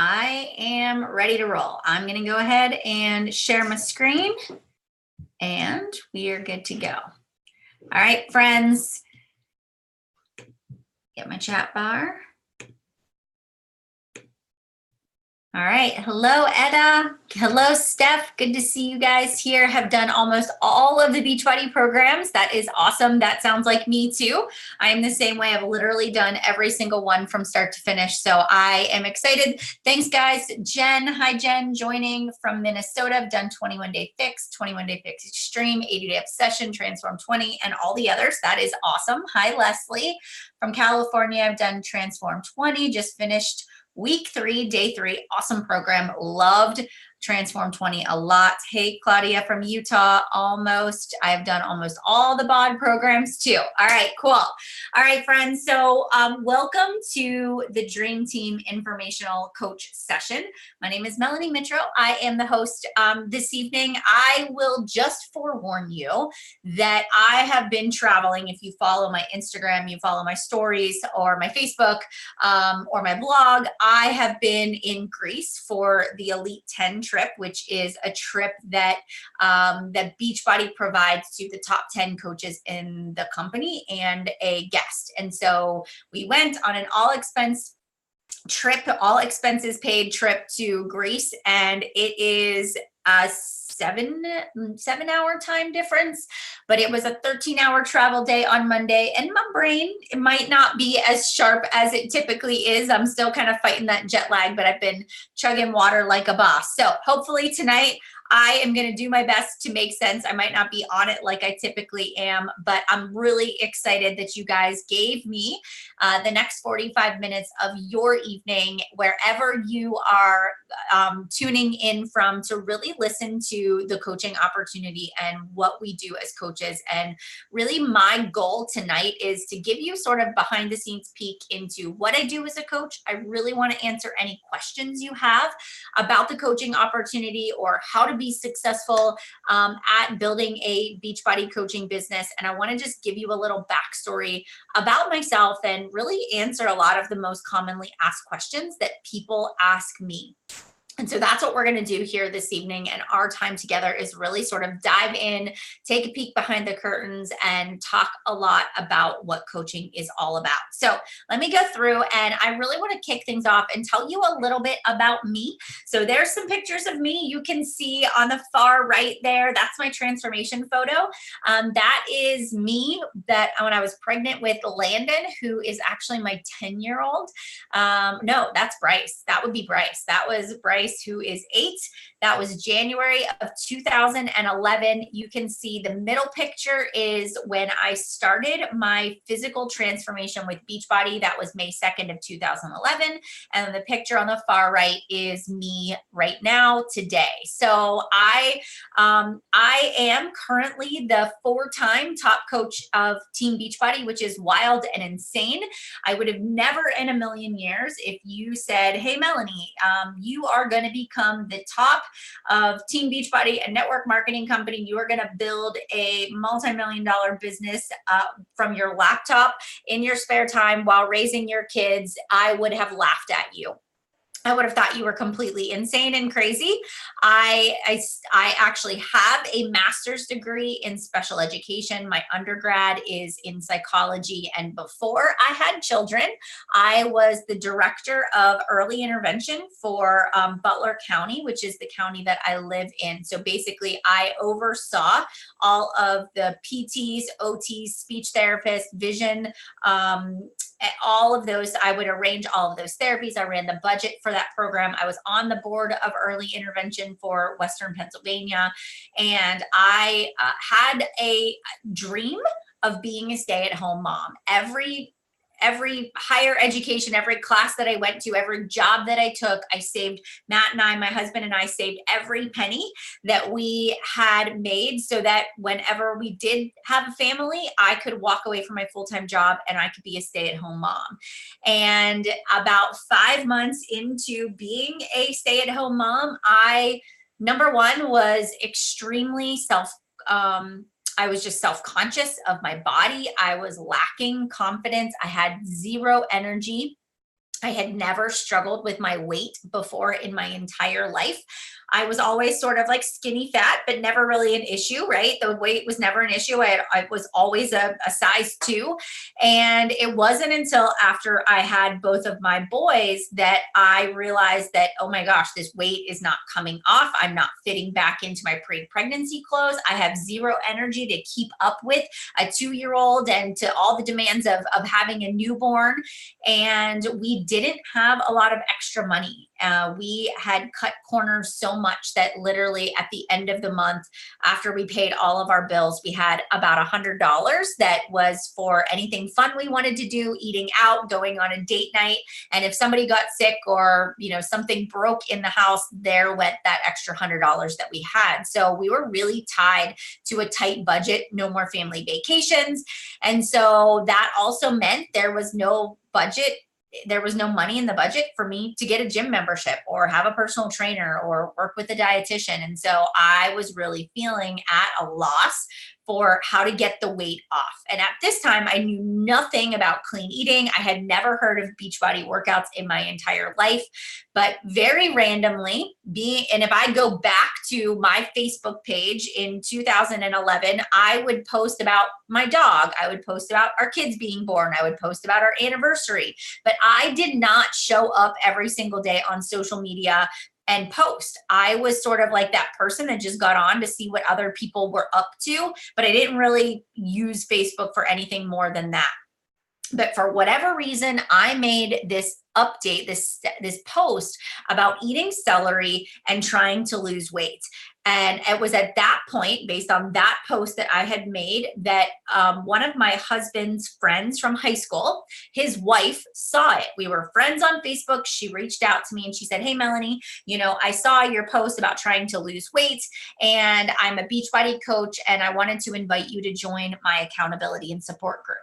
I am ready to roll. I'm going to go ahead and share my screen and we are good to go. All right, friends, get my chat bar. All right. Hello, Etta. Hello, Steph. Good to see you guys here. Have done almost all of the Beachbody programs. That is awesome. That sounds like me too. I am the same way. I've literally done every single one from start to finish. So I am excited. Thanks, guys. Jen. Hi, Jen. Joining from Minnesota. I've done 21-day fix, 21-day fix extreme, 80-day obsession, transform 20, and all the others. That is awesome. Hi, Leslie. From California, I've done transform 20. Just finished week 3, day 3, awesome program. Loved Transform 20 a lot. Hey, Claudia from Utah, almost. I've done almost all the BOD programs too. All right, cool. All right, friends. So welcome to the Dream Team Informational Coach Session. My name is Melanie Mitro. I am the host this evening. I will just forewarn you that I have been traveling. If you follow my Instagram, you follow my stories or my Facebook or my blog, I have been in Greece for the Elite 10 trip, which is a trip that that Beachbody provides to the top 10 coaches in the company and a guest. And so we went on an all expenses paid trip to Greece, and it is a 7-hour time difference, but it was a 13-hour travel day on Monday, and my brain, it might not be as sharp as it typically is. I'm still kind of fighting that jet lag, but I've been chugging water like a boss. So hopefully tonight I am going to do my best to make sense. I might not be on it like I typically am, but I'm really excited that you guys gave me the next 45 minutes of your evening, wherever you are tuning in from, to really listen to the coaching opportunity and what we do as coaches. And really my goal tonight is to give you sort of behind the scenes peek into what I do as a coach. I really want to answer any questions you have about the coaching opportunity or how to be successful at building a Beachbody coaching business. And I want to just give you a little backstory about myself and really answer a lot of the most commonly asked questions that people ask me. And so that's what we're going to do here this evening. And our time together is really sort of dive in, take a peek behind the curtains, and talk a lot about what coaching is all about. So let me go through, and I really want to kick things off and tell you a little bit about me. So there's some pictures of me you can see on the far right there. That's my transformation photo. That is me that when I was pregnant with Landon, who is actually my 10-year-old. No, that's Bryce. That would be Bryce. That was Bryce, who is 8. That was January of 2011. You can see the middle picture is when I started my physical transformation with Beachbody. That was May 2nd of 2011. And then the picture on the far right is me right now today. So I am currently the 4-time top coach of Team Beachbody, which is wild and insane. I would have never in a million years, if you said, hey, Melanie, you are going to become the top of Team Beachbody, a network marketing company. You are going to build a multi-million-dollar business from your laptop in your spare time while raising your kids. I would have laughed at you. I would have thought you were completely insane and crazy. I actually have a master's degree in special education. My undergrad is in psychology. And before I had children, I was the director of early intervention for Butler County, which is the county that I live in. So basically, I oversaw all of the PTs, OTs, speech therapists, vision, all of those. I would arrange all of those therapies. I ran the budget for that program. I was on the board of early intervention for Western Pennsylvania. And I had a dream of being a stay-at-home mom. Every higher education, every class that I went to, every job that I took, I saved. Matt and I, my husband and I, saved every penny that we had made so that whenever we did have a family, I could walk away from my full-time job and I could be a stay-at-home mom. And about 5 months into being a stay-at-home mom, number one, was extremely I was just self-conscious of my body. I was lacking confidence. I had zero energy. I had never struggled with my weight before in my entire life. I was always sort of like skinny fat, but never really an issue, right? The weight was never an issue. I was always a size 2. And it wasn't until after I had both of my boys that I realized that, oh my gosh, this weight is not coming off. I'm not fitting back into my pre-pregnancy clothes. I have zero energy to keep up with a 2-year-old and to all the demands of having a newborn. And we didn't have a lot of extra money. We had cut corners so much that literally at the end of the month, after we paid all of our bills, we had about $100 that was for anything fun we wanted to do, eating out, going on a date night. And if somebody got sick or, something broke in the house, there went that extra $100 that we had. So we were really tied to a tight budget, no more family vacations. And so that also meant there was no budget. There was no money in the budget for me to get a gym membership or have a personal trainer or work with a dietitian. And so I was really feeling at a loss for how to get the weight off. And at this time, I knew nothing about clean eating. I had never heard of Beachbody workouts in my entire life, but very randomly and if I go back to my Facebook page in 2011, I would post about my dog. I would post about our kids being born. I would post about our anniversary, but I did not show up every single day on social media and post. I was sort of like that person that just got on to see what other people were up to, but I didn't really use Facebook for anything more than that. But for whatever reason, I made this update, this post about eating celery and trying to lose weight. And it was at that point, based on that post that I had made, that one of my husband's friends from high school, his wife saw it. We were friends on Facebook. She reached out to me and she said, "Hey, Melanie, I saw your post about trying to lose weight, and I'm a Beachbody coach, and I wanted to invite you to join my accountability and support group."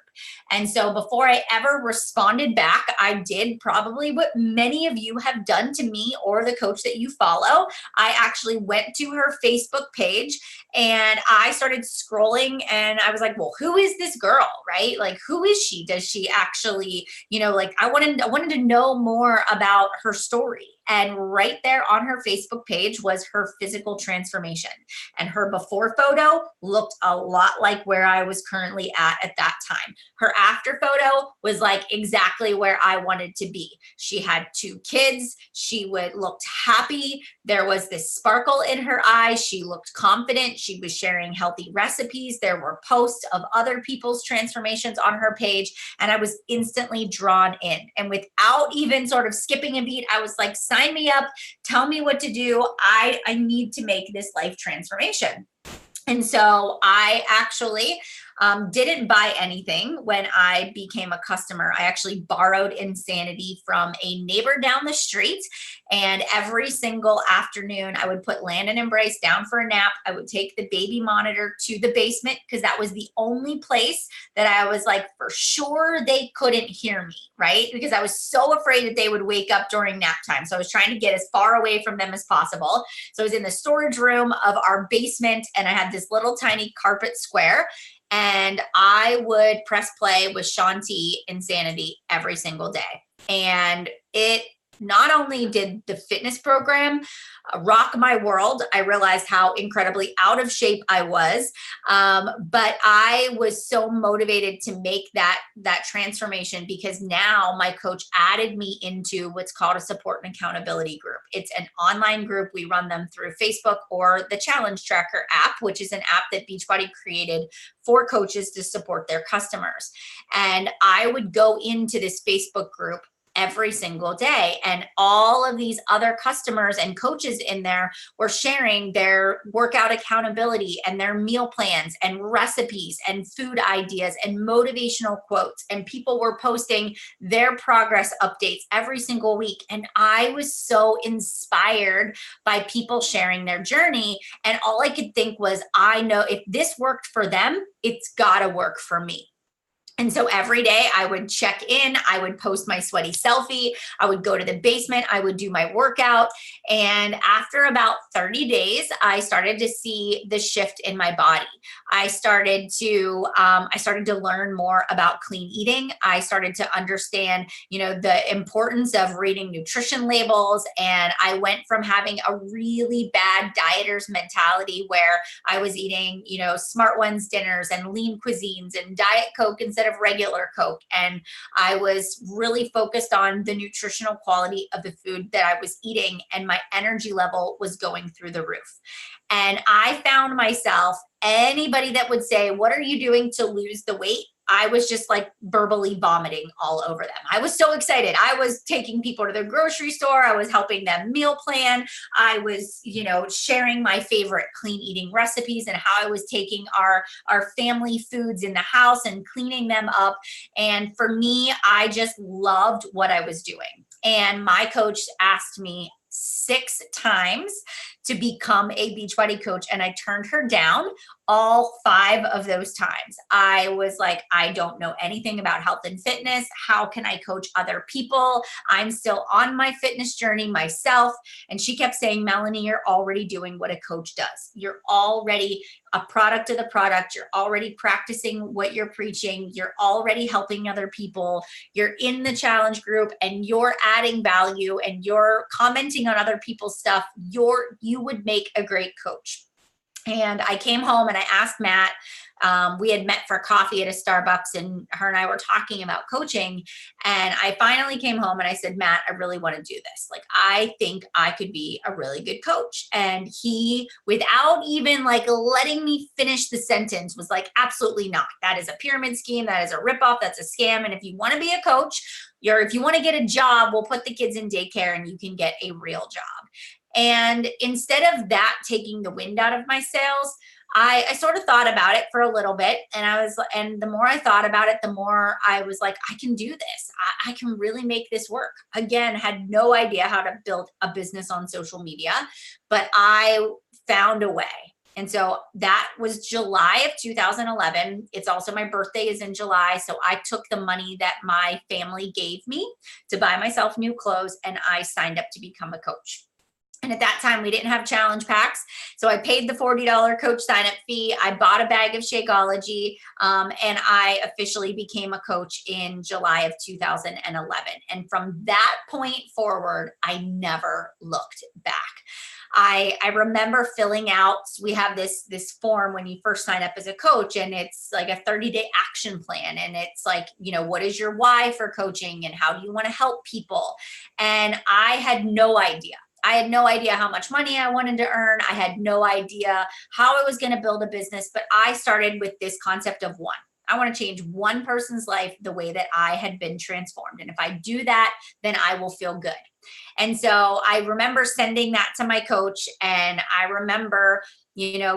And so before I ever responded back, I did probably what many of you have done to me or the coach that you follow. I actually went to her Facebook page and I started scrolling and I was like, well, who is this girl, right? Like, who is she? Does she actually, I wanted to know more about her story. And right there on her Facebook page was her physical transformation. And her before photo looked a lot like where I was currently at that time. Her after photo was like exactly where I wanted to be. She had 2 kids. She looked happy. There was this sparkle in her eyes. She looked confident. She was sharing healthy recipes. There were posts of other people's transformations on her page. And I was instantly drawn in. And without even sort of skipping a beat, I was like, sign me up, tell me what to do. I need to make this life transformation. And so I actually didn't buy anything when I became a customer. I actually borrowed Insanity from a neighbor down the street. And every single afternoon, I would put Landon and Bryce down for a nap. I would take the baby monitor to the basement because that was the only place that I was like, for sure they couldn't hear me, right? Because I was so afraid that they would wake up during nap time. So I was trying to get as far away from them as possible. So I was in the storage room of our basement and I had this little tiny carpet square. And I would press play with Shaun T Insanity every single day. And it not only did the fitness program rock my world, I realized how incredibly out of shape I was. But I was so motivated to make that transformation because now my coach added me into what's called a support and accountability group. It's an online group. We run them through Facebook or the Challenge Tracker app, which is an app that Beachbody created for coaches to support their customers. And I would go into this Facebook group every single day. And all of these other customers and coaches in there were sharing their workout accountability and their meal plans and recipes and food ideas and motivational quotes. And people were posting their progress updates every single week. And I was so inspired by people sharing their journey. And all I could think was, I know if this worked for them, it's gotta work for me. And so every day I would check in, I would post my sweaty selfie, I would go to the basement, I would do my workout. And after about 30 days, I started to see the shift in my body. I started to learn more about clean eating. I started to understand, the importance of reading nutrition labels. And I went from having a really bad dieter's mentality where I was eating, Smart Ones dinners and lean cuisines and Diet Coke instead of regular Coke. And I was really focused on the nutritional quality of the food that I was eating, and my energy level was going through the roof. And I found myself, anybody that would say, "What are you doing to lose the weight?" I was just like verbally vomiting all over them. I was so excited. I was taking people to the grocery store. I was helping them meal plan. I was, sharing my favorite clean eating recipes and how I was taking our family foods in the house and cleaning them up. And for me, I just loved what I was doing. And my coach asked me 6 times to become a Beachbody coach, and I turned her down all 5 of those times. I was like, I don't know anything about health and fitness. How can I coach other people? I'm still on my fitness journey myself. And she kept saying, "Melanie, you're already doing what a coach does. You're already a product of the product. You're already practicing what you're preaching. You're already helping other people. You're in the challenge group and you're adding value and you're commenting on other people's stuff. You would make a great coach." And I came home and I asked Matt, we had met for coffee at a Starbucks, and her and I were talking about coaching. And I finally came home and I said, "Matt, I really want to do this. Like, I think I could be a really good coach." And he, without even like letting me finish the sentence, was like, "Absolutely not. That is a pyramid scheme. That is a ripoff. That's a scam. And if you want to be a coach, if you want to get a job, we'll put the kids in daycare and you can get a real job." And instead of that taking the wind out of my sails, I sort of thought about it for a little bit, and the more I thought about it, the more I was like, I can do this. I can really make this work. Again, had no idea how to build a business on social media, but I found a way. And so that was July of 2011. It's also my birthday is in July. So I took the money that my family gave me to buy myself new clothes, and I signed up to become a coach. And at that time, we didn't have challenge packs. So I paid the $40 coach sign up fee. I bought a bag of Shakeology, and I officially became a coach in July of 2011. And from that point forward, I never looked back. I remember filling out, we have this form when you first sign up as a coach, and it's like a 30-day action plan. And it's like, what is your why for coaching and how do you want to help people? And I had no idea. I had no idea how much money I wanted to earn. I had no idea how I was going to build a business, but I started with this concept of one. I want to change one person's life the way that I had been transformed. And if I do that, then I will feel good. And so I remember sending that to my coach, and I remember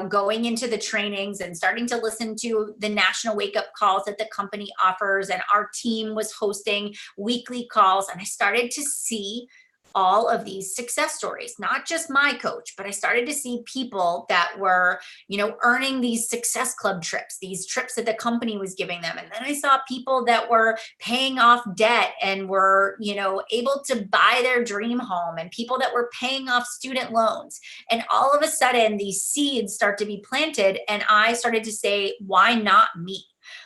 going into the trainings and starting to listen to the national wake up calls that the company offers. And our team was hosting weekly calls, and I started to see all of these success stories, not just my coach, but I started to see people that were, earning these success club trips, these trips that the company was giving them. And then I saw people that were paying off debt and were, able to buy their dream home, and people that were paying off student loans. And all of a sudden, these seeds start to be planted. And I started to say, why not me?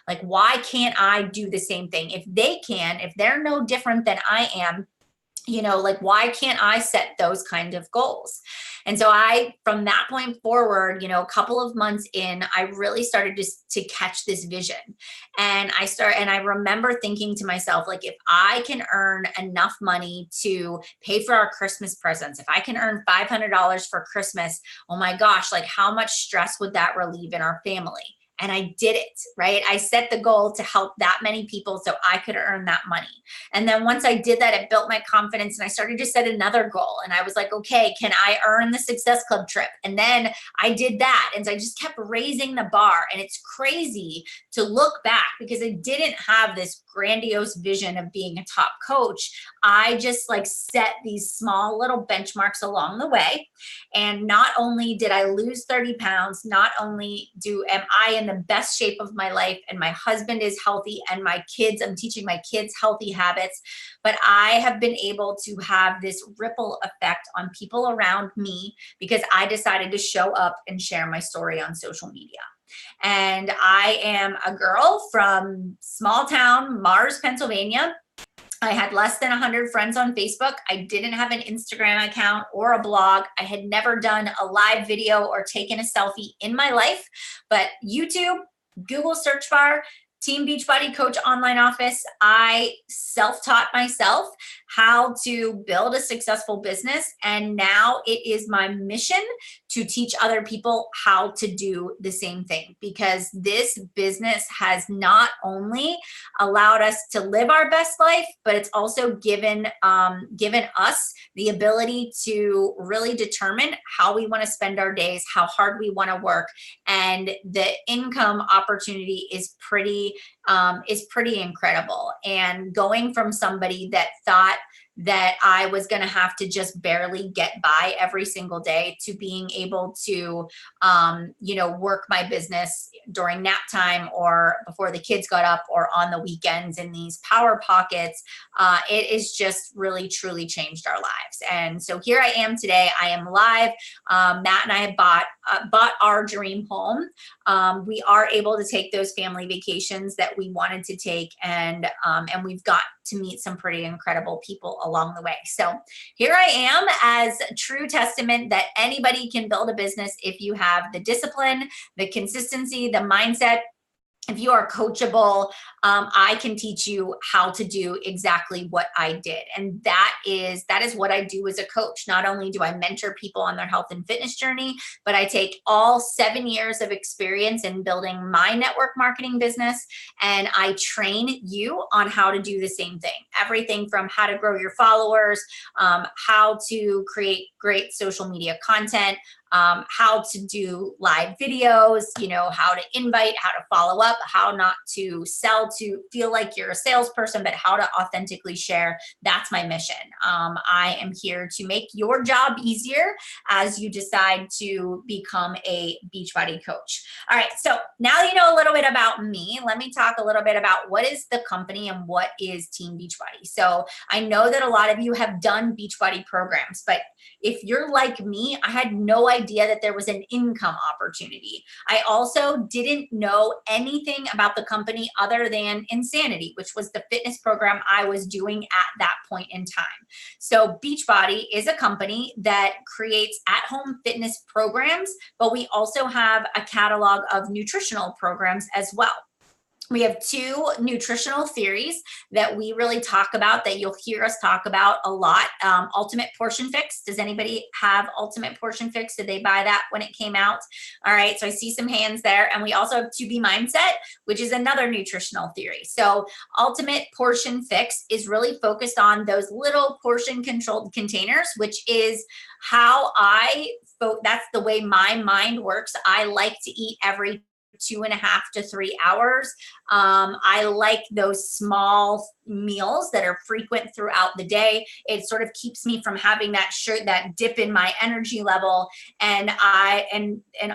Like, why can't I do the same thing? If they can, if they're no different than I am, why can't I set those kind of goals? And so from that point forward, a couple of months in, I really started to catch this vision. And I remember thinking to myself, like, if I can earn enough money to pay for our Christmas presents, if I can earn $500 for Christmas, oh my gosh, like, how much stress would that relieve in our family? And I did it, right? I set the goal to help that many people so I could earn that money. And then once I did that, it built my confidence, and I started to set another goal. And I was like, okay, can I earn the Success Club trip? And then I did that. And so I just kept raising the bar. And it's crazy to look back, because I didn't have this grandiose vision of being a top coach. I just set these small little benchmarks along the way. And not only did I lose 30 pounds, not only am I in in the best shape of my life, and my husband is healthy, and my kids, I'm teaching my kids healthy habits. But I have been able to have this ripple effect on people around me because I decided to show up and share my story on social media. And I am a girl from small town Mars, Pennsylvania. I had less than 100 friends on Facebook. I didn't have an Instagram account or a blog. I had never done a live video or taken a selfie in my life. But YouTube, Google search bar, Team Beachbody Coach online office, I self-taught myself how to build a successful business. And now it is my mission to teach other people how to do the same thing, because this business has not only allowed us to live our best life, but it's also given us the ability to really determine how we want to spend our days, how hard we want to work. And the income opportunity is pretty incredible. And going from somebody that thought that I was going to have to just barely get by every single day to being able to, work my business during nap time or before the kids got up or on the weekends in these power pockets, it has just really, truly changed our lives. And so here I am today. I am live. Matt and I have bought our dream home. We are able to take those family vacations that we wanted to take, and we've got to meet some pretty incredible people along the way. So here I am as a true testament that anybody can build a business if you have the discipline, the consistency, the mindset. If you are coachable, I can teach you how to do exactly what I did. And that is what I do as a coach. Not only do I mentor people on their health and fitness journey, but I take all 7 years of experience in building my network marketing business, and I train you on how to do the same thing. Everything from how to grow your followers, how to create great social media content, how to do live videos, how to invite, how to follow up, how not to sell to feel like you're a salesperson, but how to authentically share. That's my mission. I am here to make your job easier as you decide to become a Beachbody coach. All right, so now you know a little bit about me. Let me talk a little bit about what is the company and what is Team Beachbody. So I know that a lot of you have done Beachbody programs, but if you're like me, I had no idea that there was an income opportunity. I also didn't know anything about the company other than Insanity, which was the fitness program I was doing at that point in time. So Beachbody is a company that creates at-home fitness programs, but we also have a catalog of nutritional programs as well. We have 2 nutritional theories that we really talk about, that you'll hear us talk about a lot. Ultimate Portion Fix. Does anybody have Ultimate Portion Fix? Did they buy that when it came out? All right, so I see some hands there. And we also have 2B Mindset, which is another nutritional theory. So Ultimate Portion Fix is really focused on those little portion controlled containers, which is how that's the way my mind works. I like to eat every 2.5 to 3 hours. I like those small meals that are frequent throughout the day. It sort of keeps me from having that dip in my energy level. And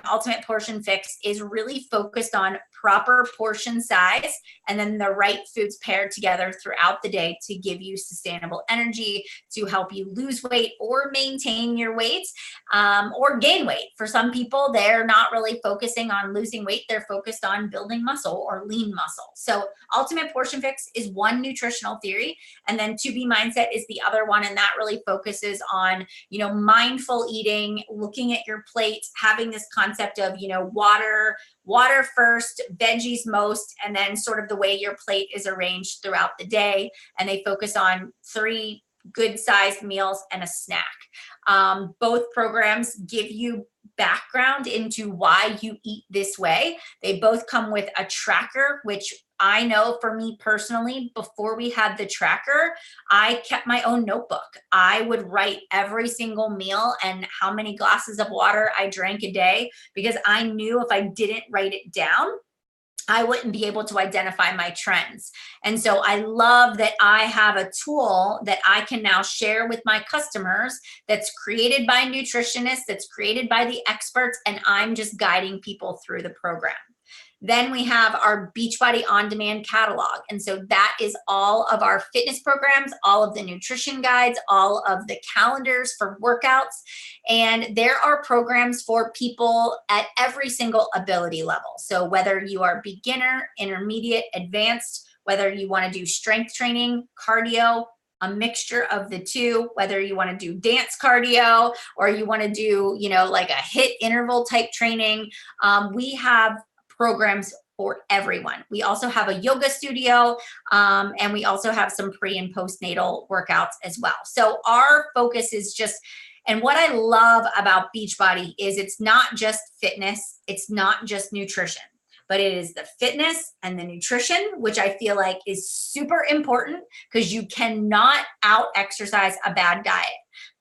Ultimate Portion Fix is really focused on proper portion size and then the right foods paired together throughout the day to give you sustainable energy, to help you lose weight or maintain your weight, or gain weight. For some people, they're not really focusing on losing weight. They're focused on building muscle or lean muscle. So Ultimate Portion Fix is one nutritional theory. And then 2B Mindset is the other one. And that really focuses on, mindful eating, looking at your plate, having this concept of, water first, veggies most, and then sort of the way your plate is arranged throughout the day. And they focus on 3 good sized meals and a snack. Both programs give you background into why you eat this way. They both come with a tracker, which I know for me personally, before we had the tracker, I kept my own notebook. I would write every single meal and how many glasses of water I drank a day, because I knew if I didn't write it down, I wouldn't be able to identify my trends. And so I love that I have a tool that I can now share with my customers that's created by nutritionists, that's created by the experts, and I'm just guiding people through the program. Then we have our Beachbody On Demand catalog. And so that is all of our fitness programs, all of the nutrition guides, all of the calendars for workouts. And there are programs for people at every single ability level. So whether you are beginner, intermediate, advanced, whether you want to do strength training, cardio, a mixture of the two, whether you want to do dance cardio or you want to do, like a HIIT interval type training, we have programs for everyone. We also have a yoga studio, and we also have some pre and postnatal workouts as well. So our focus is just, and what I love about Beachbody is it's not just fitness, it's not just nutrition, but it is the fitness and the nutrition, which I feel like is super important because you cannot out exercise a bad diet.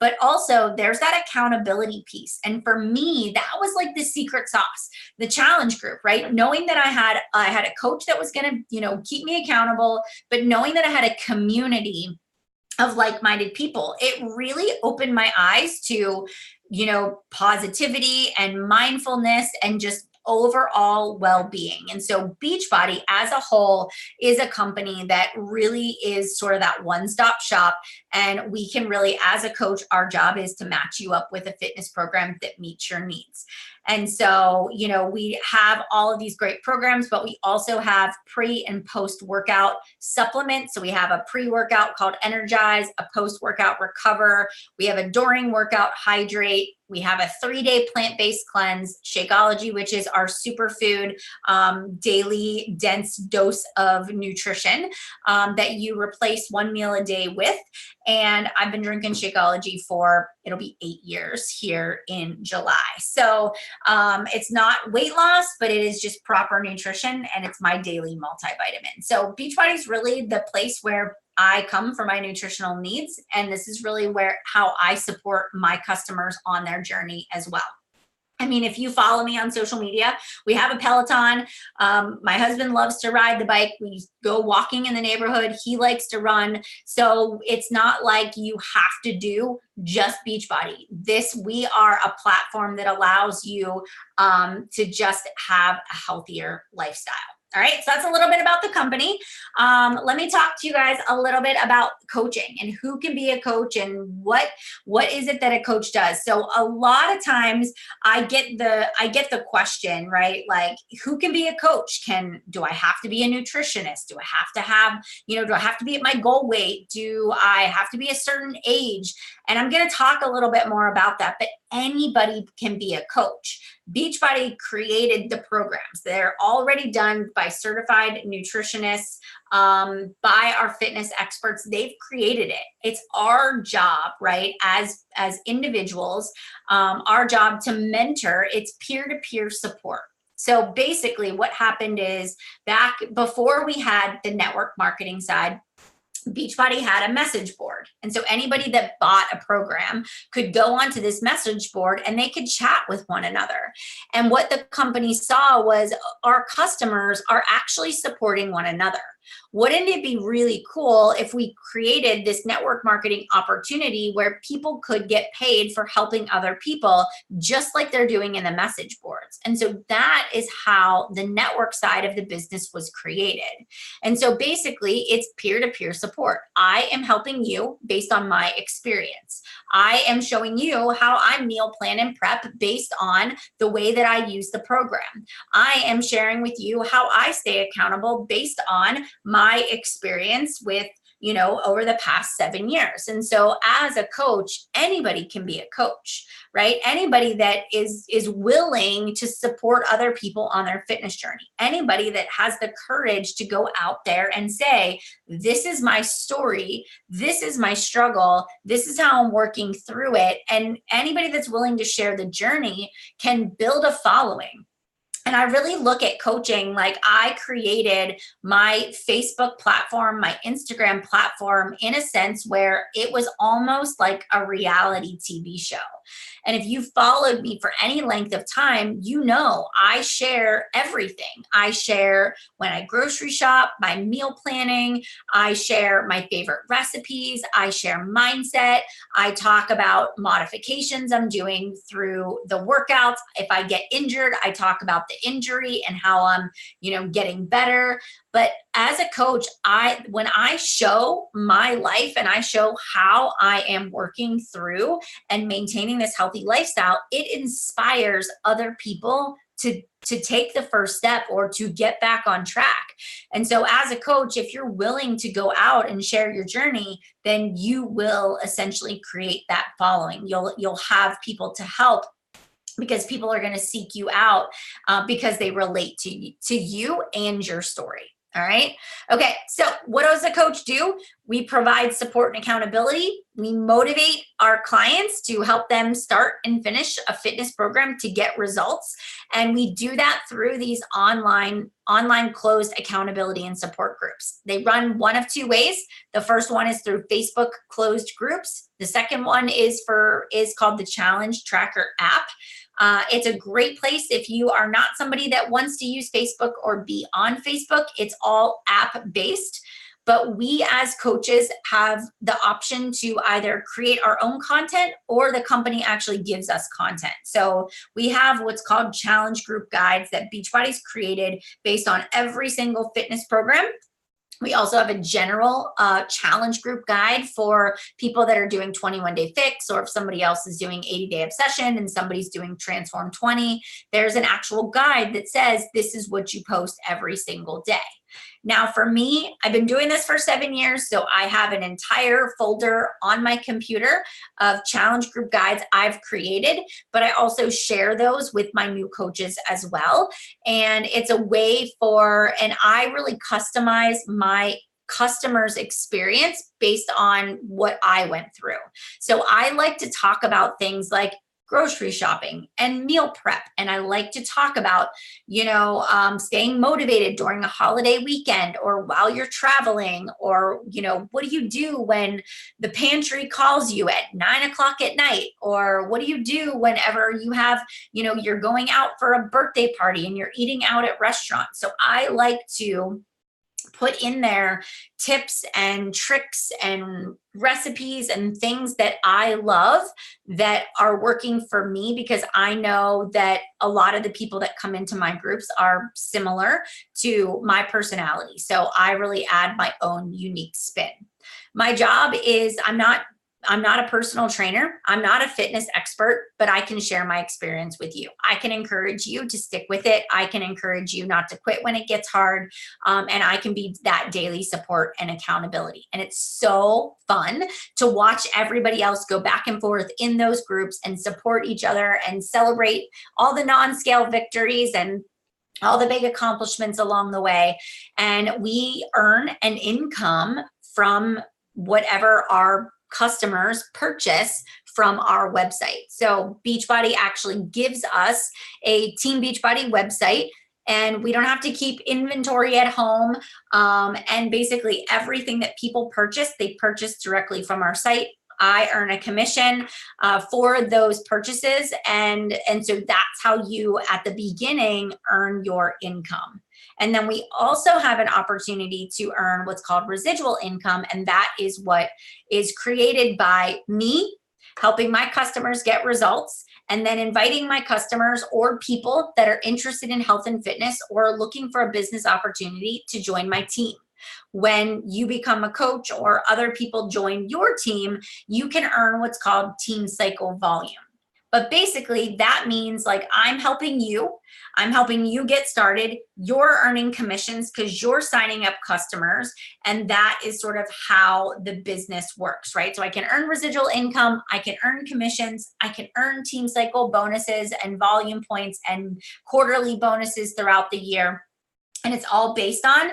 But also there's that accountability piece. And for me, that was like the secret sauce, the challenge group, right? Knowing that I had a coach that was going to, keep me accountable, but knowing that I had a community of like-minded people, it really opened my eyes to, positivity and mindfulness and just overall well-being. And so Beachbody as a whole is a company that really is sort of that one-stop shop. And we can really, as a coach, our job is to match you up with a fitness program that meets your needs. And so, we have all of these great programs, but we also have pre and post workout supplements. So we have a pre-workout called Energize, a post-workout Recover. We have a during workout Hydrate. We have a 3-day plant-based cleanse, Shakeology, which is our superfood daily dense dose of nutrition that you replace one meal a day with. And I've been drinking Shakeology for, it'll be 8 years here in July. So it's not weight loss, but it is just proper nutrition, and it's my daily multivitamin. So Beachbody is really the place where I come for my nutritional needs. And this is really how I support my customers on their journey as well. I mean, if you follow me on social media, we have a Peloton. My husband loves to ride the bike. We go walking in the neighborhood. He likes to run. So it's not like you have to do just Beachbody. We are a platform that allows you to just have a healthier lifestyle. All right, so that's a little bit about the company. Let me talk to you guys a little bit about coaching and who can be a coach and what is it that a coach does. So a lot of times I get the question, right? Like, who can be a coach? Do I have to be a nutritionist? Do I have to have, do I have to be at my goal weight? Do I have to be a certain age? And I'm going to talk a little bit more about that, but anybody can be a coach. Beachbody created the programs. They're already done by certified nutritionists, by our fitness experts. They've created it. It's our job, right, as individuals, our job to mentor. It's peer-to-peer support. So basically what happened is, back before we had the network marketing side, Beachbody had a message board. And so anybody that bought a program could go onto this message board and they could chat with one another. And what the company saw was our customers are actually supporting one another. Wouldn't it be really cool if we created this network marketing opportunity where people could get paid for helping other people, just like they're doing in the message boards? And so that is how the network side of the business was created. And so basically it's peer-to-peer support. I am helping you based on my experience. I am showing you how I meal plan and prep based on the way that I use the program. I am sharing with you how I stay accountable based on my experience with, over the past 7 years. And so as a coach, anybody can be a coach, right? Anybody that is willing to support other people on their fitness journey. Anybody that has the courage to go out there and say, this is my story. This is my struggle. This is how I'm working through it. And anybody that's willing to share the journey can build a following. And I really look at coaching like I created my Facebook platform, my Instagram platform, in a sense where it was almost like a reality TV show. And if you followed me for any length of time, you know I share everything. I share when I grocery shop, my meal planning, I share my favorite recipes, I share mindset, I talk about modifications I'm doing through the workouts. If I get injured, I talk about the injury and how I'm, getting better. But as a coach, when I show my life and I show how I am working through and maintaining this healthy lifestyle, it inspires other people to take the first step or to get back on track. And so as a coach, if you're willing to go out and share your journey, then you will essentially create that following. You'll have people to help, because people are going to seek you out because they relate to you and your story. All right. Okay. So what does a coach do? We provide support and accountability. We motivate our clients to help them start and finish a fitness program to get results. And we do that through these online closed accountability and support groups. They run one of two ways. The first one is through Facebook closed groups. The second one is called the Challenge Tracker app. It's a great place if you are not somebody that wants to use Facebook or be on Facebook. It's all app based, but we as coaches have the option to either create our own content or the company actually gives us content. So we have what's called challenge group guides that Beachbody's created based on every single fitness program. We also have a general challenge group guide for people that are doing 21-day fix, or if somebody else is doing 80-day obsession and somebody's doing transform 20, there's an actual guide that says this is what you post every single day. Now for me, I've been doing this for 7 years, so I have an entire folder on my computer of challenge group guides I've created, but I also share those with my new coaches as well. And it's a way and I really customize my customers' experience based on what I went through. So I like to talk about things like grocery shopping and meal prep. And I like to talk about, staying motivated during a holiday weekend or while you're traveling, or, what do you do when the pantry calls you at 9 o'clock at night? Or what do you do whenever you have, you're going out for a birthday party and you're eating out at restaurants? So I like to put in there tips and tricks and recipes and things that I love that are working for me, because I know that a lot of the people that come into my groups are similar to my personality. So I really add my own unique spin. My job is I'm not a personal trainer. I'm not a fitness expert, but I can share my experience with you. I can encourage you to stick with it. I can encourage you not to quit when it gets hard. And I can be that daily support and accountability. And it's so fun to watch everybody else go back and forth in those groups and support each other and celebrate all the non-scale victories and all the big accomplishments along the way. And we earn an income from whatever our customers purchase from our website. So Beachbody actually gives us a Team Beachbody website, and we don't have to keep inventory at home. And basically everything that people purchase, they purchase directly from our site. I earn a commission for those purchases. And so that's how you, at the beginning, earn your income. And then we also have an opportunity to earn what's called residual income. And that is what is created by me helping my customers get results, and then inviting my customers or people that are interested in health and fitness or looking for a business opportunity to join my team. When you become a coach or other people join your team, you can earn what's called team cycle volume. But basically that means like I'm helping you get started. You're earning commissions because you're signing up customers. And that is sort of how the business works, right? So I can earn residual income, I can earn commissions, I can earn team cycle bonuses and volume points and quarterly bonuses throughout the year. And it's all based on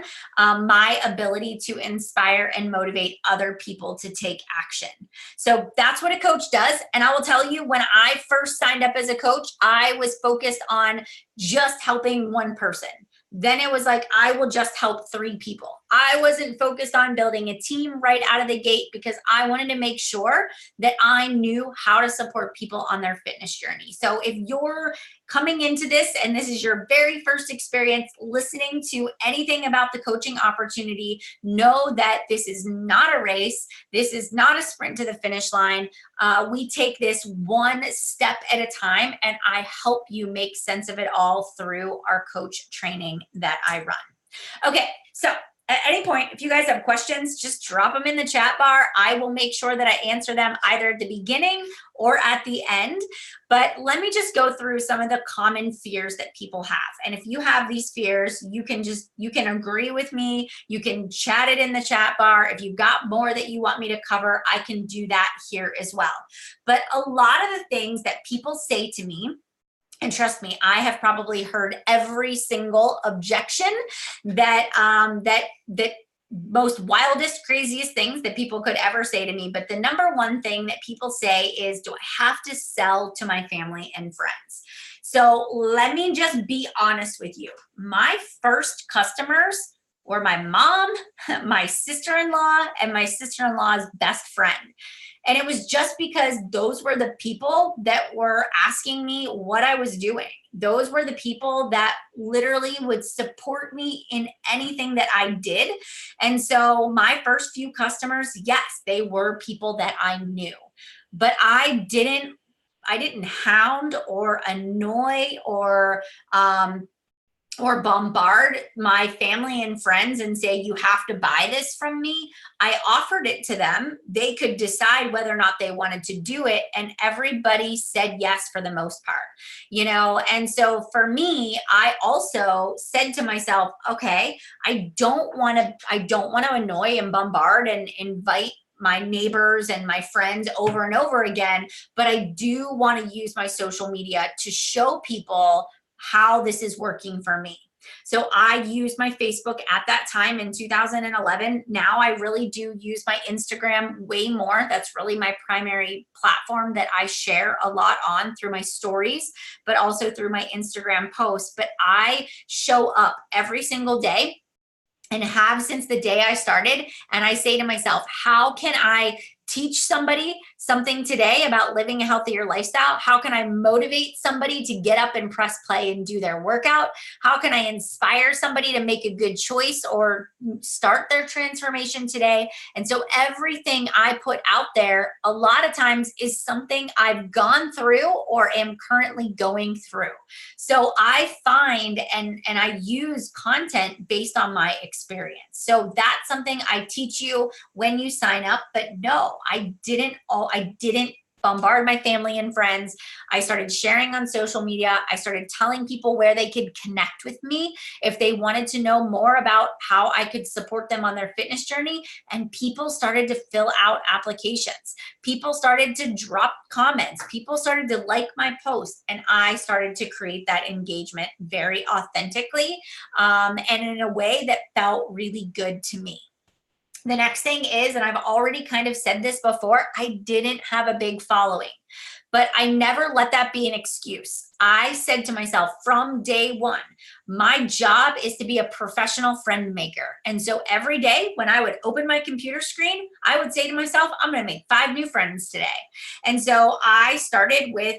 my ability to inspire and motivate other people to take action. So that's what a coach does. And I will tell you, when I first signed up as a coach, I was focused on just helping one person. Then it was like, I will just help 3 people. I wasn't focused on building a team right out of the gate because I wanted to make sure that I knew how to support people on their fitness journey. So if you're coming into this and this is your very first experience listening to anything about the coaching opportunity, know that this is not a race. This is not a sprint to the finish line. We take this one step at a time, and I help you make sense of it all through our coach training that I run. Okay, so at any point, if you guys have questions, just drop them in the chat bar. I will make sure that I answer them either at the beginning or at the end. But let me just go through some of the common fears that people have. And if you have these fears, you can agree with me. You can chat it in the chat bar. If you've got more that you want me to cover, I can do that here as well. But a lot of the things that people say to me, and trust me, I have probably heard every single objection that that most wildest, craziest things that people could ever say to me. But the number one thing that people say is, do I have to sell to my family and friends? So let me just be honest with you. My first customers were my mom, my sister-in-law, and my sister-in-law's best friend. And it was just because those were the people that were asking me what I was doing. Those were the people that literally would support me in anything that I did. And so my first few customers, yes, they were people that I knew, but I didn't hound or annoy or bombard my family and friends and say, you have to buy this from me. I offered it to them. They could decide whether or not they wanted to do it. And everybody said yes for the most part, you know? And so for me, I also said to myself, okay, I don't want to annoy and bombard and invite my neighbors and my friends over and over again, but I do want to use my social media to show people how this is working for me. So I used my Facebook at that time in 2011. Now I really do use my Instagram way more. That's really my primary platform that I share a lot on through my stories, but also through my Instagram posts. But I show up every single day and have since the day I started. And I say to myself, how can I teach somebody something today about living a healthier lifestyle? How can I motivate somebody to get up and press play and do their workout? How can I inspire somebody to make a good choice or start their transformation today? And so everything I put out there, a lot of times is something I've gone through or am currently going through. So I find and I use content based on my experience. So that's something I teach you when you sign up. But no, I didn't bombard my family and friends. I started sharing on social media. I started telling people where they could connect with me if they wanted to know more about how I could support them on their fitness journey. And people started to fill out applications. People started to drop comments. People started to like my posts. And I started to create that engagement very authentically and in a way that felt really good to me. The next thing is, and I've already kind of said this before, I didn't have a big following, but I never let that be an excuse. I said to myself from day one, my job is to be a professional friend maker. And so every day when I would open my computer screen, I would say to myself, I'm going to make 5 new friends today. And so I started with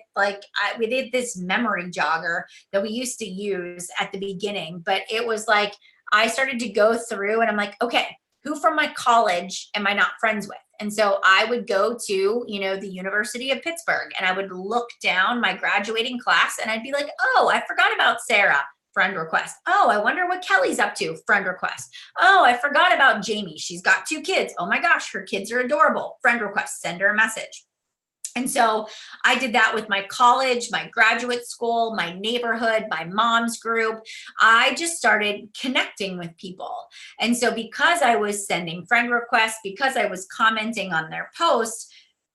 we did this memory jogger that we used to use at the beginning, but it was like, I started to go through and I'm like, okay, who from my college am I not friends with? And so I would go to, the University of Pittsburgh and I would look down my graduating class and I'd be like, oh, I forgot about Sarah, friend request. Oh, I wonder what Kelly's up to, friend request. Oh, I forgot about Jamie. She's got 2 kids. Oh my gosh, her kids are adorable. Friend request, send her a message. And so I did that with my college, my graduate school, my neighborhood, my mom's group. I just started connecting with people. And so because I was sending friend requests, because I was commenting on their posts,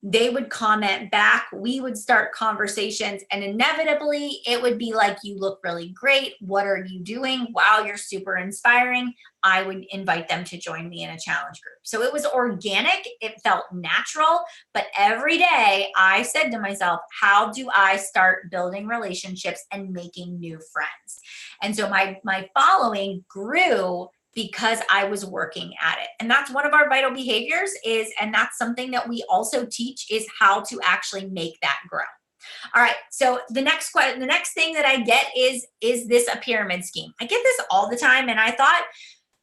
they would comment back. We would start conversations and inevitably it would be like, you look really great. What are you doing? Wow, you're super inspiring. I would invite them to join me in a challenge group. So it was organic. It felt natural. But every day I said to myself, how do I start building relationships and making new friends? And so my following grew because I was working at it. And that's one of our vital behaviors and that's something that we also teach, is how to actually make that grow. All right. So the next thing that I get is this a pyramid scheme? I get this all the time. And I thought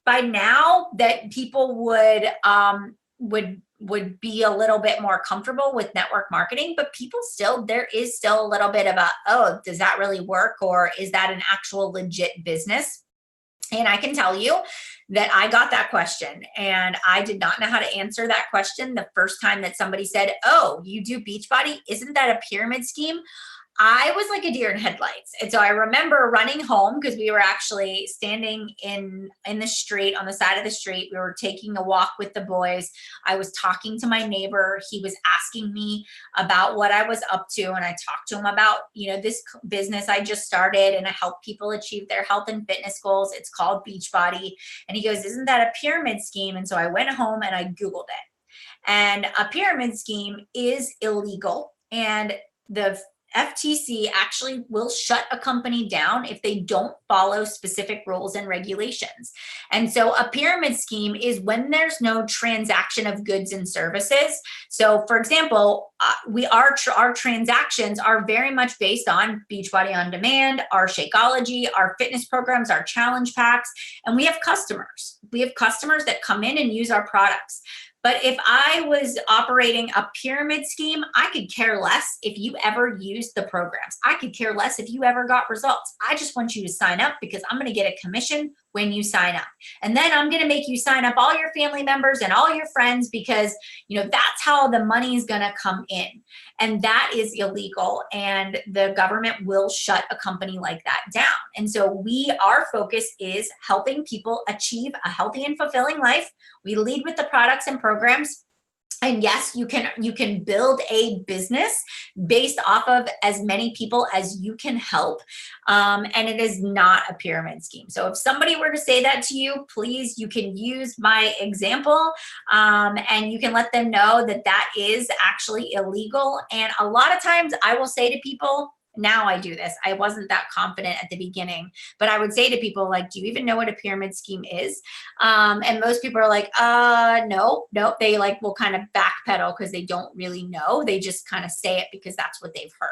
by now that people would be a little bit more comfortable with network marketing, but there is still a little bit of oh, does that really work? Or is that an actual legit business? And I can tell you that I got that question and I did not know how to answer that question the first time that somebody said, oh, you do Beachbody? Isn't that a pyramid scheme? I was like a deer in headlights. And so I remember running home because we were actually standing in the street, on the side of the street. We were taking a walk with the boys. I was talking to my neighbor. He was asking me about what I was up to. And I talked to him about, this business I just started and I help people achieve their health and fitness goals. It's called Beachbody. And he goes, isn't that a pyramid scheme? And so I went home and I Googled it. And a pyramid scheme is illegal. And the FTC actually will shut a company down if they don't follow specific rules and regulations. And so a pyramid scheme is when there's no transaction of goods and services. So for example, our transactions are very much based on Beachbody On Demand, our Shakeology, our fitness programs, our challenge packs, and we have customers. We have customers that come in and use our products. But if I was operating a pyramid scheme, I could care less if you ever used the programs. I could care less if you ever got results. I just want you to sign up because I'm going to get a commission when you sign up. And then I'm going to make you sign up all your family members and all your friends because, that's how the money is going to come in. And that is illegal. And the government will shut a company like that down. And so our focus is helping people achieve a healthy and fulfilling life. We lead with the products and programs. And yes, you can build a business based off of as many people as you can help. And it is not a pyramid scheme. So if somebody were to say that to you, please, you can use my example and you can let them know that that is actually illegal. And a lot of times I will say to people, now I do this. I wasn't that confident at the beginning, but I would say to people like, do you even know what a pyramid scheme is? And most people are like, no. They will kind of backpedal because they don't really know. They just kind of say it because that's what they've heard.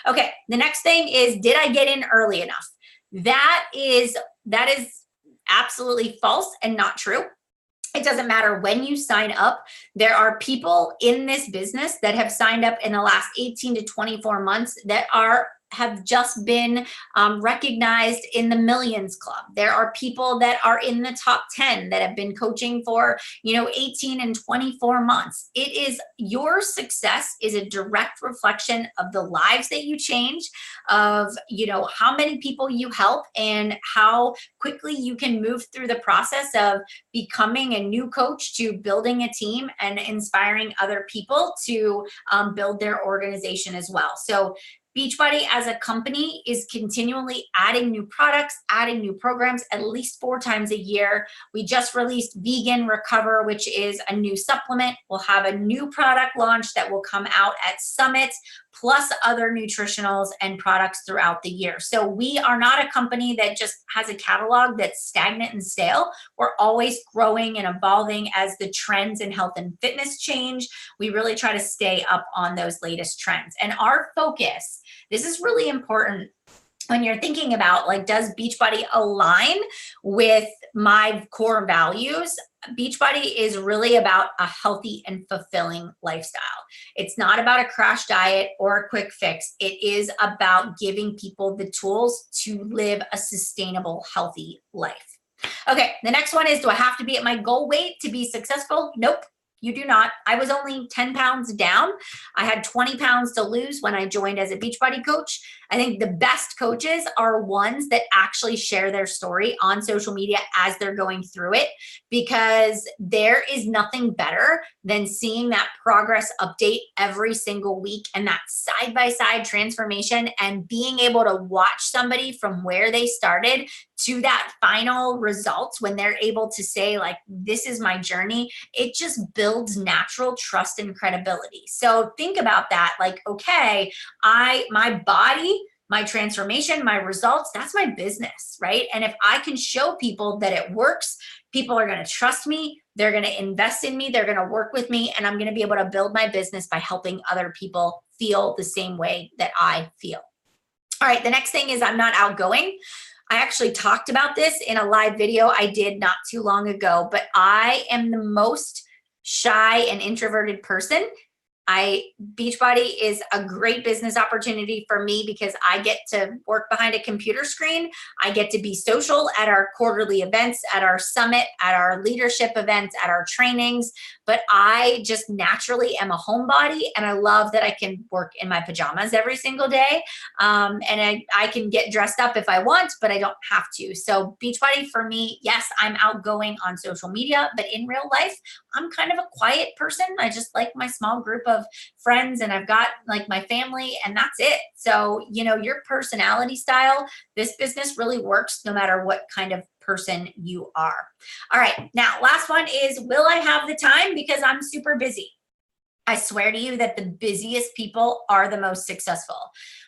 Okay. The next thing is, did I get in early enough? That is absolutely false and not true. It doesn't matter when you sign up. There are people in this business that have signed up in the last 18 to 24 months that have just been recognized in the Millions Club. There are people that are in the top 10 that have been coaching for, 18 and 24 months. Your success is a direct reflection of the lives that you change, of, how many people you help and how quickly you can move through the process of becoming a new coach to building a team and inspiring other people to build their organization as well. So Beachbody as a company is continually adding new products, adding new programs at least 4 times a year. We just released Vegan Recover, which is a new supplement. We'll have a new product launch that will come out at Summit, plus other nutritionals and products throughout the year. So we are not a company that just has a catalog that's stagnant and stale. We're always growing and evolving as the trends in health and fitness change. We really try to stay up on those latest trends. And our focus, this is really important when you're thinking about does Beachbody align with my core values? Beachbody is really about a healthy and fulfilling lifestyle. It's not about a crash diet or a quick fix. It is about giving people the tools to live a sustainable, healthy life. Okay, the next one is, do I have to be at my goal weight to be successful? Nope. You do not. I was only 10 pounds down. I had 20 pounds to lose when I joined as a Beachbody coach. I think the best coaches are ones that actually share their story on social media as they're going through it, because there is nothing better than seeing that progress update every single week and that side-by-side transformation and being able to watch somebody from where they started to that final results when they're able to say this is my journey. It just builds natural trust and credibility. So think about that. Okay, my body my transformation, my results, that's my business, right? And if I can show people that it works, people are going to trust me, they're going to invest in me, they're going to work with me, and I'm going to be able to build my business by helping other people feel the same way that I feel. All right, the next thing is I'm not outgoing. I actually talked about this in a live video I did not too long ago, but I am the most shy and introverted person. Beachbody is a great business opportunity for me because I get to work behind a computer screen. I get to be social at our quarterly events, at our summit, at our leadership events, at our trainings. But I just naturally am a homebody, and I love that I can work in my pajamas every single day. And I can get dressed up if I want, but I don't have to. So Beachbody for me, yes, I'm outgoing on social media, but in real life, I'm kind of a quiet person. I just like my small group of friends, and I've got like my family, and that's it. So, your personality style, this business really works no matter what kind of person you are. All right. Now, last one is, will I have the time? Because I'm super busy. I swear to you that the busiest people are the most successful.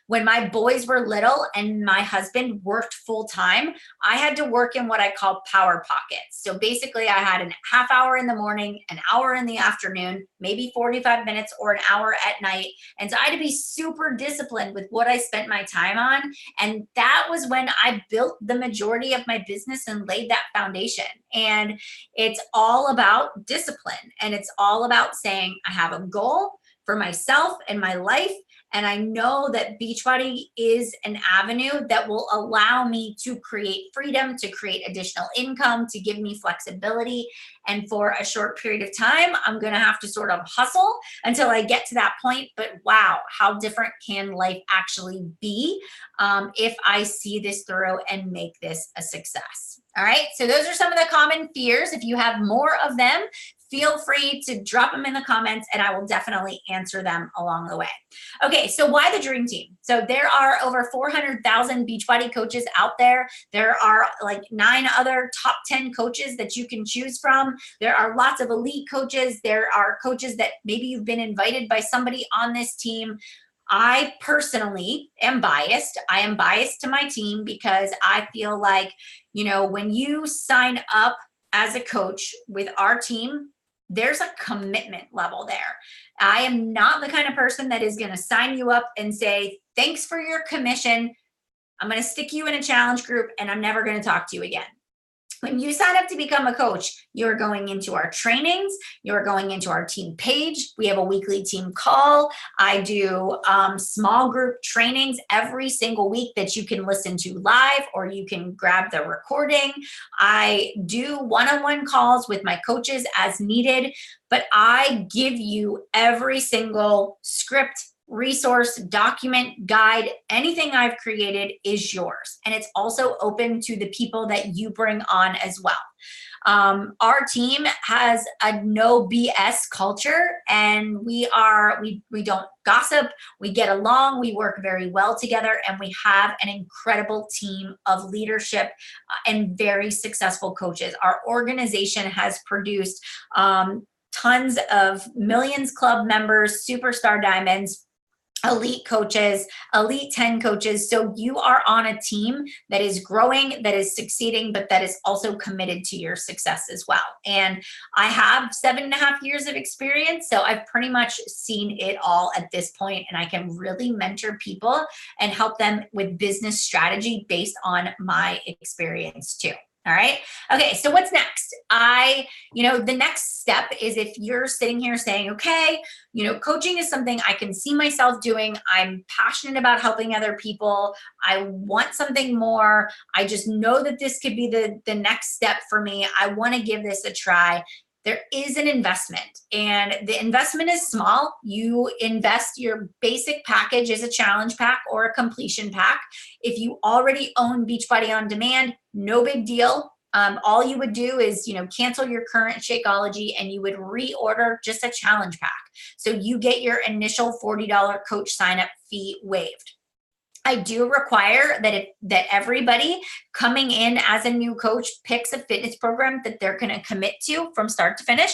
When my boys were little and my husband worked full time, I had to work in what I call power pockets. So basically I had a half hour in the morning, an hour in the afternoon, maybe 45 minutes or an hour at night. And so I had to be super disciplined with what I spent my time on. And that was when I built the majority of my business and laid that foundation. And it's all about discipline. And it's all about saying, I have a goal for myself and my life. And I know that Beachbody is an avenue that will allow me to create freedom, to create additional income, to give me flexibility. And for a short period of time, I'm going to have to sort of hustle until I get to that point. But wow, how different can life actually be if I see this through and make this a success? All right. So those are some of the common fears. If you have more of them, feel free to drop them in the comments and I will definitely answer them along the way. Okay, so why the dream team? So there are over 400,000 Beachbody coaches out there. There are like 9 other top 10 coaches that you can choose from. There are lots of elite coaches. There are coaches that maybe you've been invited by somebody on this team. I personally am biased. I am biased to my team because I feel like, when you sign up as a coach with our team, there's a commitment level there. I am not the kind of person that is going to sign you up and say, thanks for your commission. I'm going to stick you in a challenge group and I'm never going to talk to you again. When you sign up to become a coach, you're going into our trainings, you're going into our team page. We have a weekly team call. I do small group trainings every single week that you can listen to live or you can grab the recording. I do one-on-one calls with my coaches as needed, but I give you every single script, resource, document, guide, anything I've created is yours. And it's also open to the people that you bring on as well. Our team has a no BS culture and we don't gossip, we get along, we work very well together, and we have an incredible team of leadership and very successful coaches. Our organization has produced tons of Millions Club members, Superstar Diamonds, elite coaches, elite 10 coaches. So you are on a team that is growing, that is succeeding, but that is also committed to your success as well. And I have 7.5 years of experience. So I've pretty much seen it all at this point, and I can really mentor people and help them with business strategy based on my experience too. All right. Okay. So what's next? The next step is if you're sitting here saying, okay, coaching is something I can see myself doing. I'm passionate about helping other people. I want something more. I just know that this could be the next step for me. I want to give this a try. There is an investment, and the investment is small. You invest your basic package as a challenge pack or a completion pack. If you already own Beachbody On Demand, no big deal. All you would do is, cancel your current Shakeology and you would reorder just a challenge pack. So you get your initial $40 coach sign up fee waived. I do require that everybody coming in as a new coach picks a fitness program that they're going to commit to from start to finish.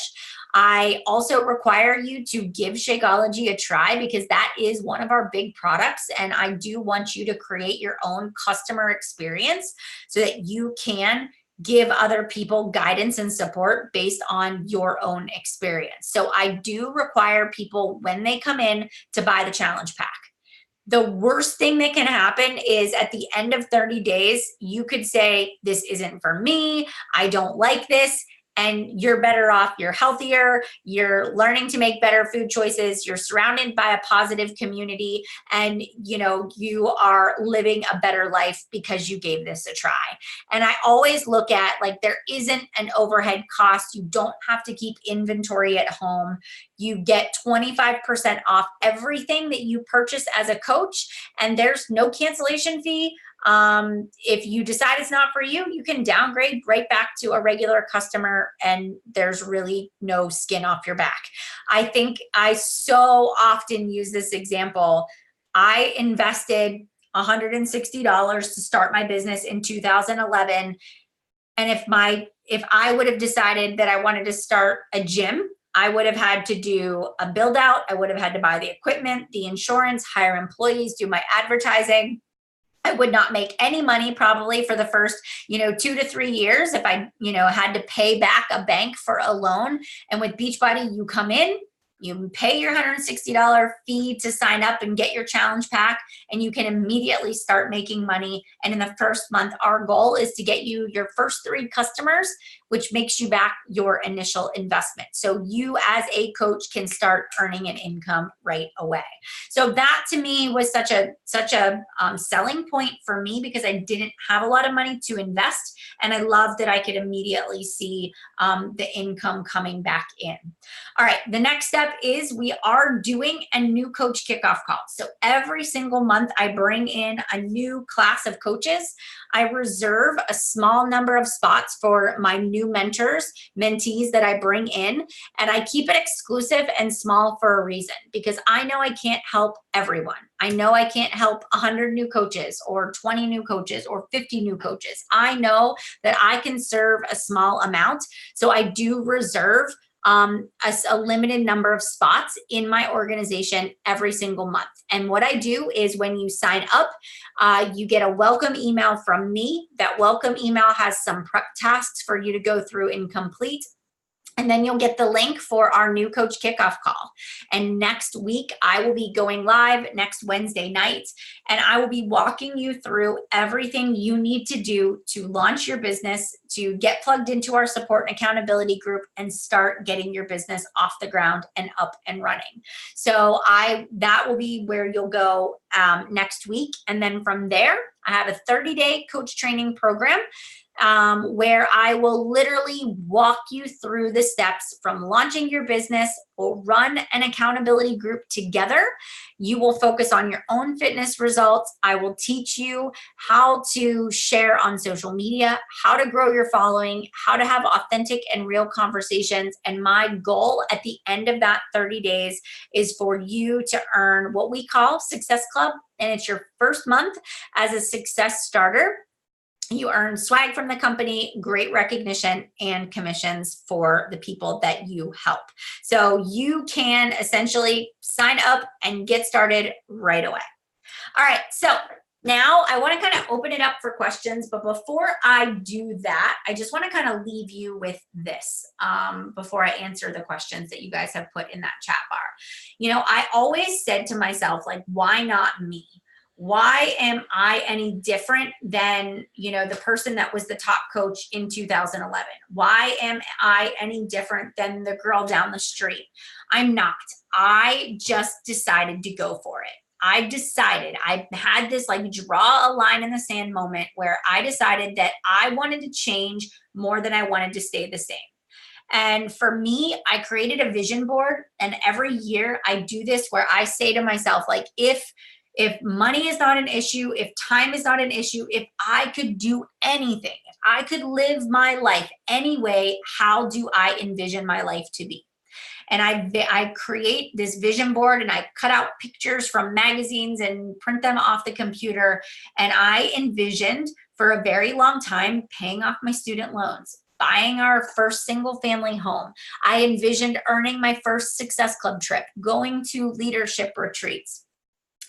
I also require you to give Shakeology a try because that is one of our big products. And I do want you to create your own customer experience so that you can give other people guidance and support based on your own experience. So I do require people when they come in to buy the challenge pack. The worst thing that can happen is at the end of 30 days, you could say, this isn't for me. I don't like this. And you're better off, you're healthier, you're learning to make better food choices, you're surrounded by a positive community, and you are living a better life because you gave this a try. And I always look at, like, there isn't an overhead cost. You don't have to keep inventory at home. You get 25% off everything that you purchase as a coach, and there's no cancellation fee. If you decide it's not for you, you can downgrade right back to a regular customer, and there's really no skin off your back. I think I so often use this example. I invested $160 to start my business in 2011. And if I would have decided that I wanted to start a gym, I would have had to do a build out. I would have had to buy the equipment, the insurance, hire employees, do my advertising. I would not make any money probably for the first, 2 to 3 years if I, had to pay back a bank for a loan. And with Beachbody, you come in, you pay your $160 fee to sign up and get your challenge pack, and you can immediately start making money. And in the first month, our goal is to get you your first 3 customers, which makes you back your initial investment. So you as a coach can start earning an income right away. So that to me was such a selling point for me because I didn't have a lot of money to invest. And I love that I could immediately see the income coming back in. All right, the next step is we are doing a new coach kickoff call. So every single month I bring in a new class of coaches. I reserve a small number of spots for my new mentors, mentees that I bring in, and I keep it exclusive and small for a reason because I know I can't help everyone. I know I can't help 100 new coaches or 20 new coaches or 50 new coaches. I know that I can serve a small amount. So I do reserve a limited number of spots in my organization every single month. And what I do is when you sign up, you get a welcome email from me. That welcome email has some prep tasks for you to go through and complete. And then you'll get the link for our new coach kickoff call. And next week, I will be going live next Wednesday night, and I will be walking you through everything you need to do to launch your business, to get plugged into our support and accountability group, and start getting your business off the ground and up and running. So that will be where you'll go next week. And then from there, I have a 30-day coach training program where I will literally walk you through the steps from launching your business. We'll run an accountability group together. You will focus on your own fitness results. I will teach you how to share on social media, how to grow your following, how to have authentic and real conversations. And my goal at the end of that 30 days is for you to earn what we call Success Club. And it's your first month as a success starter. You earn swag from the company, great recognition, and commissions for the people that you help. So you can essentially sign up and get started right away. All right, so now I want to kind of open it up for questions, but before I do that, I just want to kind of leave you with this before I answer the questions that you guys have put in that chat bar. I always said to myself, like, why not me? Why am I any different than, the person that was the top coach in 2011? Why am I any different than the girl down the street? I'm not. I just decided to go for it. I had this like draw a line in the sand moment where I decided that I wanted to change more than I wanted to stay the same. And for me, I created a vision board, and every year I do this where I say to myself, like, if money is not an issue, if time is not an issue, if I could do anything, if I could live my life any way, how do I envision my life to be? And I create this vision board and I cut out pictures from magazines and print them off the computer. And I envisioned for a very long time paying off my student loans, buying our first single family home. I envisioned earning my first Success Club trip, going to leadership retreats.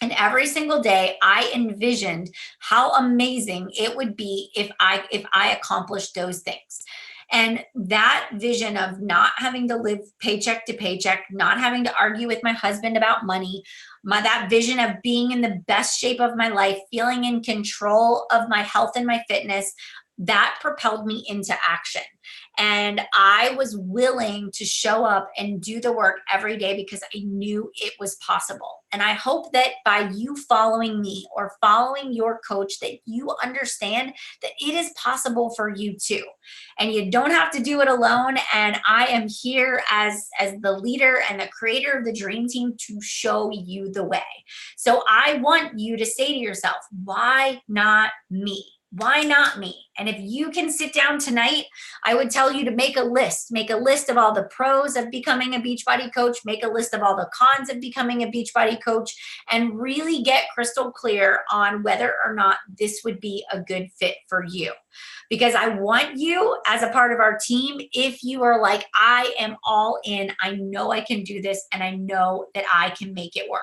And every single day I envisioned how amazing it would be if I accomplished those things. And that vision of not having to live paycheck to paycheck, not having to argue with my husband about money, that vision of being in the best shape of my life, feeling in control of my health and my fitness, that propelled me into action. And I was willing to show up and do the work every day because I knew it was possible. And I hope that by you following me or following your coach, that you understand that it is possible for you too. And you don't have to do it alone. And I am here as the leader and the creator of the Dream Team to show you the way. So I want you to say to yourself, why not me? Why not me? And if you can sit down tonight, I would tell you to make a list of all the pros of becoming a Beachbody coach, make a list of all the cons of becoming a Beachbody coach, and really get crystal clear on whether or not this would be a good fit for you. Because I want you as a part of our team, if you are like, I am all in, I know I can do this, and I know that I can make it work.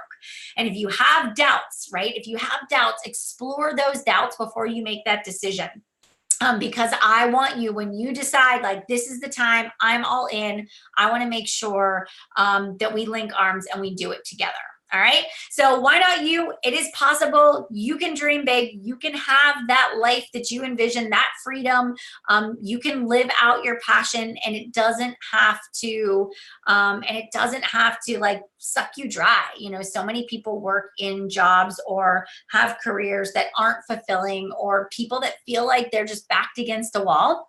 And if you have doubts, right? If you have doubts, explore those doubts before you make that decision. Because I want you, when you decide like this is the time, I'm all in, I want to make sure that we link arms and we do it together. All right. So why not you? It is possible. You can dream big. You can have that life that you envision, that freedom. You can live out your passion, and it doesn't have to, like suck you dry. You know, so many people work in jobs or have careers that aren't fulfilling, or people that feel like they're just backed against a wall.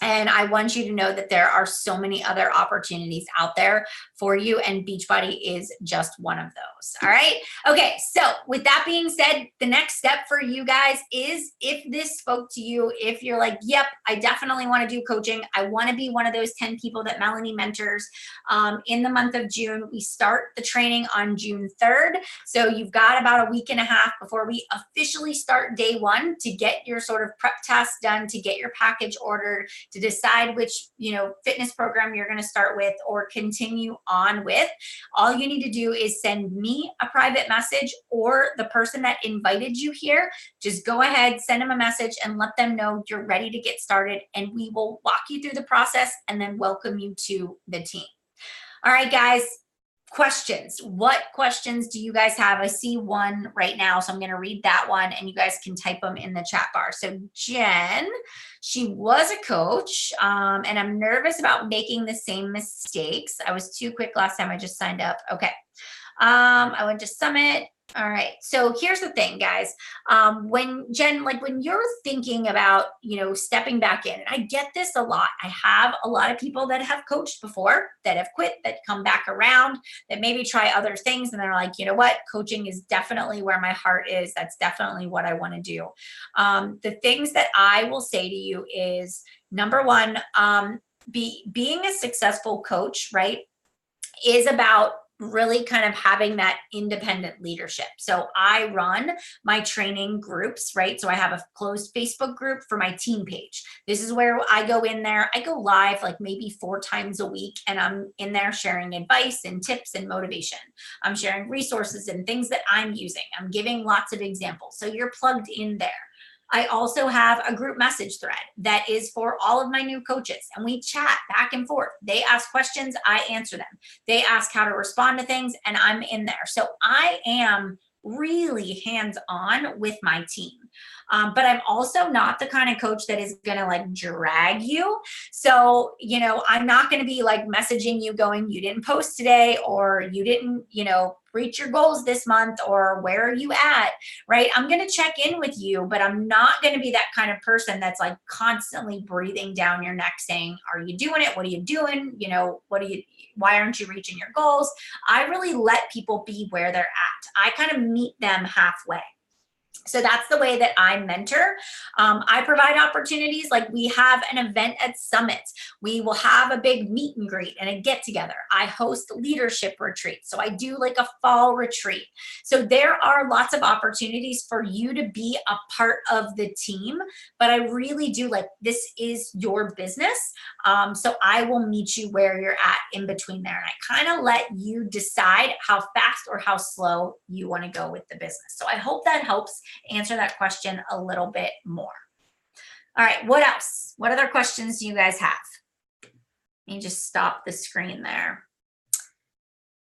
And I want you to know that there are so many other opportunities out there for you, and Beachbody is just one of those. All right. Okay. So with that being said, the next step for you guys is, if this spoke to you, if you're like, yep, I definitely want to do coaching, I want to be one of those 10 people that Melanie mentors in the month of June. We start the training on June 3rd. So you've got about a week and a half before we officially start day one to get your sort of prep tasks done, to get your package ordered, to decide which, fitness program you're going to start with or continue on with. All you need to do is send me a private message, or the person that invited you here. Just go ahead, send them a message and let them know you're ready to get started, and we will walk you through the process and then welcome you to the team. All right, guys. Questions. What questions do you guys have? I see one right now, so I'm going to read that one and you guys can type them in the chat bar. So Jen, she was a coach, and I'm nervous about making the same mistakes. I was too quick last time I just signed up. Okay. I went to Summit. All right. So here's the thing, guys. When you're thinking about, stepping back in, and I get this a lot. I have a lot of people that have coached before, that have quit, that come back around, that maybe try other things. And they're like, you know what? Coaching is definitely where my heart is. That's definitely what I want to do. The things that I will say to you is, number one, being a successful coach, right, is about really kind of having that independent leadership. So I run my training groups, right? So I have a closed Facebook group for my team page. This is where I go in there. I go live like maybe 4 times a week, and I'm in there sharing advice and tips and motivation. I'm sharing resources and things that I'm using. I'm giving lots of examples. So you're plugged in there. I also have a group message thread that is for all of my new coaches, and we chat back and forth. They ask questions, I answer them. They ask how to respond to things, and I'm in there. So I am really hands-on with my team. But I'm also not the kind of coach that is going to like drag you. So, I'm not going to be like messaging you going, you didn't post today, or you didn't, reach your goals this month, or where are you at, right? I'm going to check in with you, but I'm not going to be that kind of person that's like constantly breathing down your neck saying, are you doing it? What are you doing? Why aren't you reaching your goals? I really let people be where they're at. I kind of meet them halfway. So that's the way that I mentor. I provide opportunities, like we have an event at Summit. We will have a big meet and greet and a get together. I host leadership retreats. So I do like a fall retreat. So there are lots of opportunities for you to be a part of the team. But I really do, like, this is your business. So I will meet you where you're at in between there. And I kind of let you decide how fast or how slow you want to go with the business. So I hope that helps answer that question a little bit more. All right, what else? What other questions do you guys have? Let me just stop the screen there.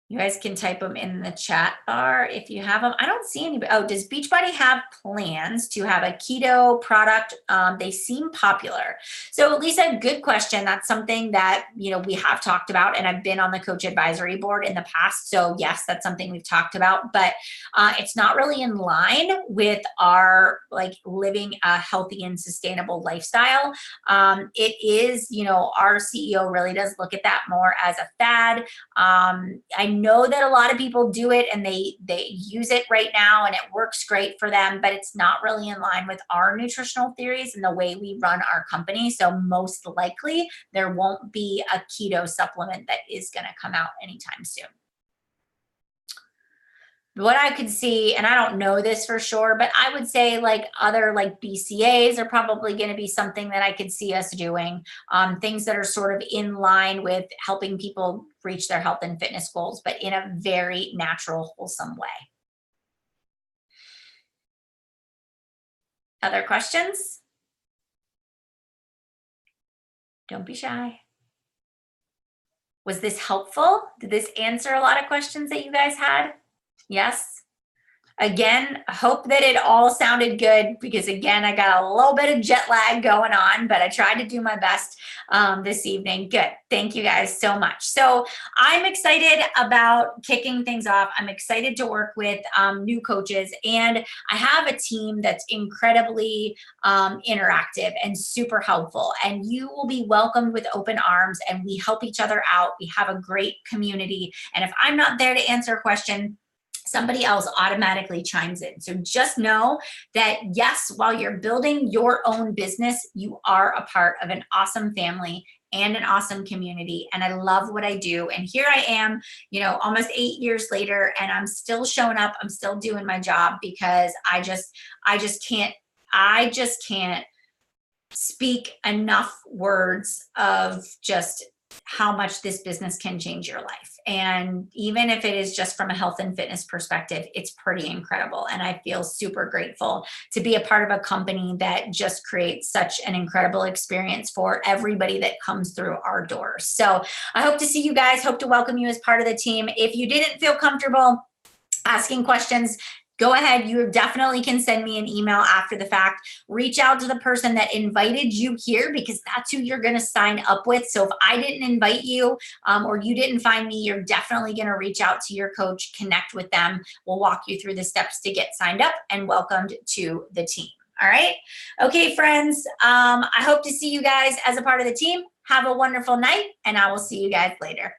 You guys can type them in the chat bar if you have them. I don't see any. Oh, does Beachbody have plans to have a keto product? They seem popular. So Lisa, good question. That's something that, you know, we have talked about, and I've been on the coach advisory board in the past. So yes, that's something we've talked about, but it's not really in line with our like living a healthy and sustainable lifestyle. It is, you know, our CEO really does look at that more as a fad. I know that a lot of people do it and they use it right now and it works great for them, but it's not really in line with our nutritional theories and the way we run our company. So most likely there won't be a keto supplement that is going to come out anytime soon. What I could see, and I don't know this for sure, but I would say like other like BCAs are probably going to be something that I could see us doing. Things that are sort of in line with helping people reach their health and fitness goals, but in a very natural, wholesome way. Other questions? Don't be shy. Was this helpful? Did this answer a lot of questions that you guys had? Yes. Again, hope that it all sounded good, because again, I got a little bit of jet lag going on, but I tried to do my best this evening. Good. Thank you guys so much. So I'm excited about kicking things off. I'm excited to work with new coaches, and I have a team that's incredibly interactive and super helpful, and you will be welcomed with open arms, and we help each other out. We have a great community. And if I'm not there to answer a question, somebody else automatically chimes in. So just know that yes, while you're building your own business, you are a part of an awesome family and an awesome community. And I love what I do. And here I am, you know, almost 8 years later, and I'm still showing up. I'm still doing my job, because I just can't speak enough words of just how much this business can change your life. And even if it is just from a health and fitness perspective, it's pretty incredible. And I feel super grateful to be a part of a company that just creates such an incredible experience for everybody that comes through our doors. So I hope to see you guys, hope to welcome you as part of the team. If you didn't feel comfortable asking questions, go ahead. You definitely can send me an email after the fact. Reach out to the person that invited you here, because that's who you're going to sign up with. So if I didn't invite you or you didn't find me, you're definitely going to reach out to your coach, connect with them. We'll walk you through the steps to get signed up and welcomed to the team. All right. Okay, friends. I hope to see you guys as a part of the team. Have a wonderful night, and I will see you guys later.